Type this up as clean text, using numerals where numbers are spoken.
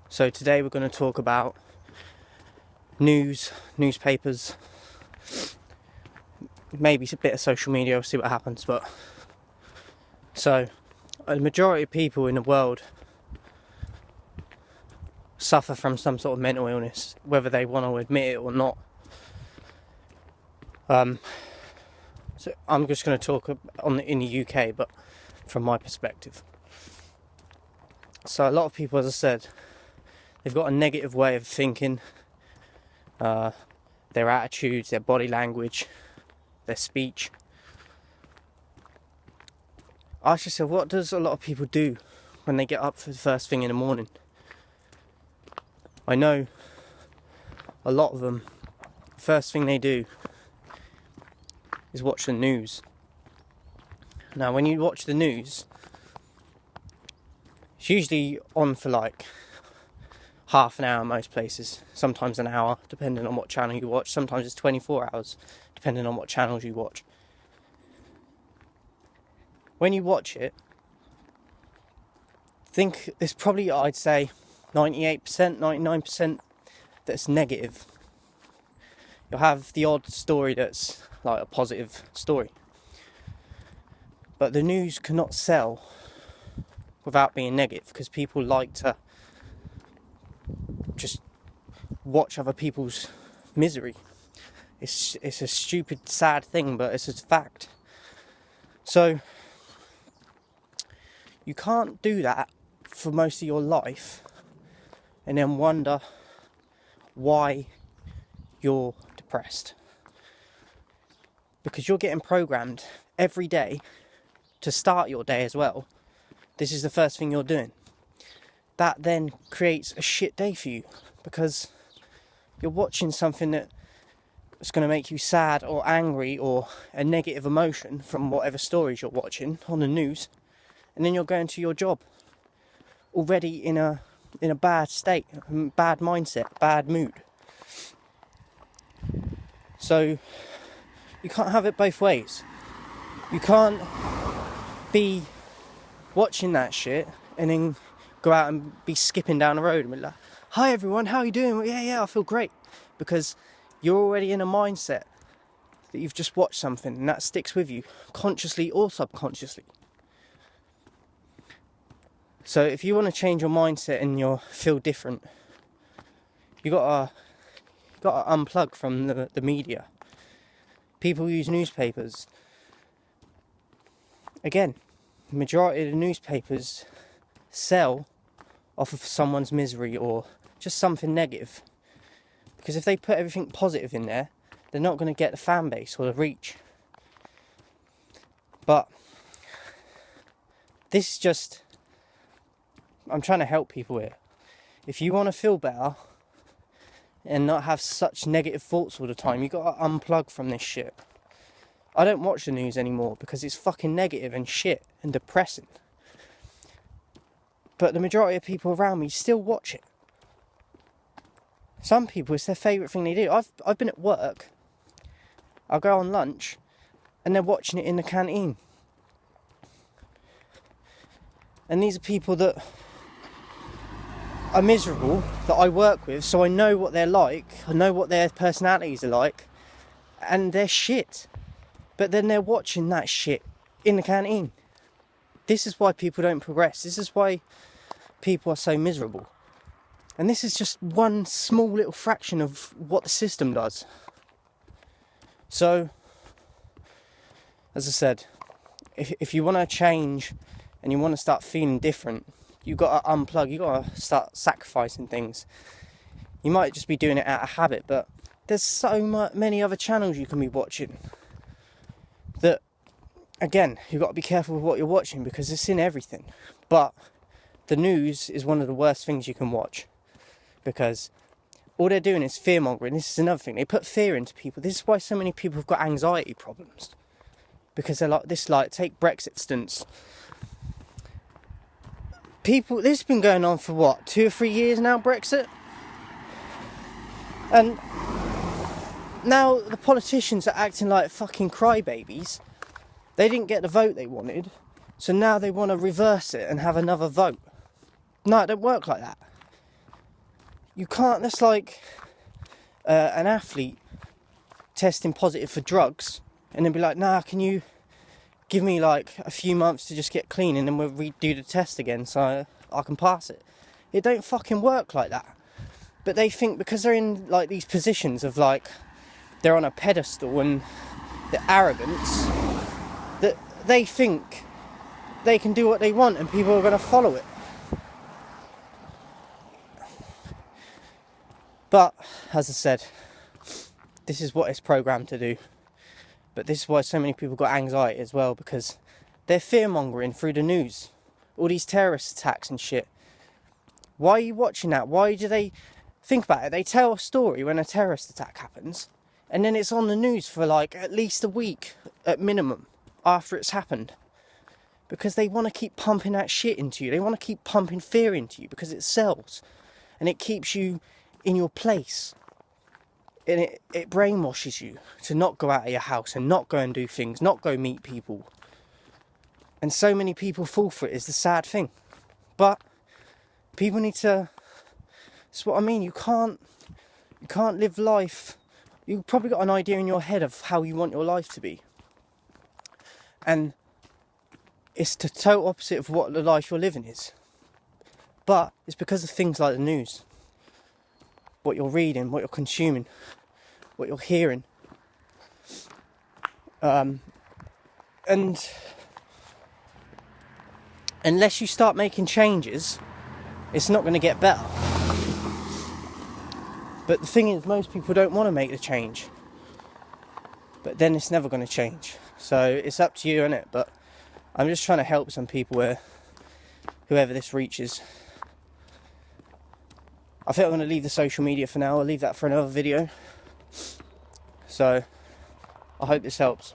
So today we're going to talk about newspapers, maybe a bit of social media. We'll see what happens. But so a majority of people in the world suffer from some sort of mental illness, whether they want to admit it or not. So I'm just going to talk in the UK, but from my perspective. So a lot of people, as I said, they've got a negative way of thinking, their attitudes, their body language, their speech. I ask yourself, what does a lot of people do when they get up for the first thing in the morning? I know a lot of them, first thing they do is watch the news. Now, when you watch the news, it's usually on for like half an hour in most places, sometimes an hour, depending on what channel you watch. Sometimes it's 24 hours, depending on what channels you watch. When you watch it, think there's probably, I'd say, 98%, 99% that's negative. You'll have the odd story that's like a positive story. But the news cannot sell without being negative, because people like to just watch other people's misery. It's a stupid, sad thing, but it's a fact. So you can't do that for most of your life and then wonder why you're depressed. Because you're getting programmed every day to start your day as well. This is the first thing you're doing. That then creates a shit day for you, because you're watching something that is going to make you sad or angry or a negative emotion from whatever stories you're watching on the news, and then you're going to your job already in a bad state, bad mindset, bad mood. So you can't have it both ways. You can't be watching that shit and then go out and be skipping down the road and be like, "Hi everyone, how are you doing?" Well, yeah, I feel great. Because you're already in a mindset that you've just watched something and that sticks with you, consciously or subconsciously. So if you want to change your mindset and you feel different, you gotta unplug from the media. People use newspapers. Again, the majority of the newspapers sell off of someone's misery or just something negative. Because if they put everything positive in there, they're not going to get the fan base or the reach. But this is just, I'm trying to help people here. If you want to feel better and not have such negative thoughts all the time, you got to unplug from this shit. I don't watch the news anymore because it's fucking negative and shit and depressing. But the majority of people around me still watch it. Some people, it's their favourite thing they do. I've been at work, I'll go on lunch, and they're watching it in the canteen. And these are people that are miserable, that I work with, so I know what they're like, I know what their personalities are like, and they're shit. But then they're watching that shit in the canteen. This is why people don't progress. This is why people are so miserable. And this is just one small little fraction of what the system does. So, as I said, if you want to change and you want to start feeling different, you've got to unplug, you've got to start sacrificing things. You might just be doing it out of habit, but there's so many other channels you can be watching that, again, you've got to be careful with what you're watching because it's in everything. But the news is one of the worst things you can watch, because all they're doing is fear-mongering. This is another thing. They put fear into people. This is why so many people have got anxiety problems. Because they're like, take Brexit stunts. This has been going on for what, 2 or 3 years now, Brexit? And now the politicians are acting like fucking crybabies. They didn't get the vote they wanted, so now they want to reverse it and have another vote. No, it don't work like that. You can't, that's like an athlete testing positive for drugs and then be like, nah, can you give me like a few months to just get clean and then we'll redo the test again so I can pass it. It don't fucking work like that. But they think because they're in like these positions of like they're on a pedestal and the arrogance, that they think they can do what they want and people are going to follow it. But as I said, this is what it's programmed to do. But this is why so many people got anxiety as well, because they're fear-mongering through the news. All these terrorist attacks and shit. Why are you watching that? Why do they... Think about it. They tell a story when a terrorist attack happens, and then it's on the news for like at least a week at minimum after it's happened. Because they want to keep pumping that shit into you. They want to keep pumping fear into you because it sells. And it keeps you in your place. And it brainwashes you to not go out of your house and not go and do things, not go meet people. And so many people fall for it is the sad thing. But people need to... That's what I mean. You can't live life... You've probably got an idea in your head of how you want your life to be. And it's the total opposite of what the life you're living is. But it's because of things like the news. What you're reading, what you're consuming, what you're hearing. And unless you start making changes, it's not going to get better. But the thing is, most people don't want to make the change. But then it's never going to change. So it's up to you, innit? But I'm just trying to help some people where whoever this reaches. I think I'm going to leave the social media for now. I'll leave that for another video. So I hope this helps.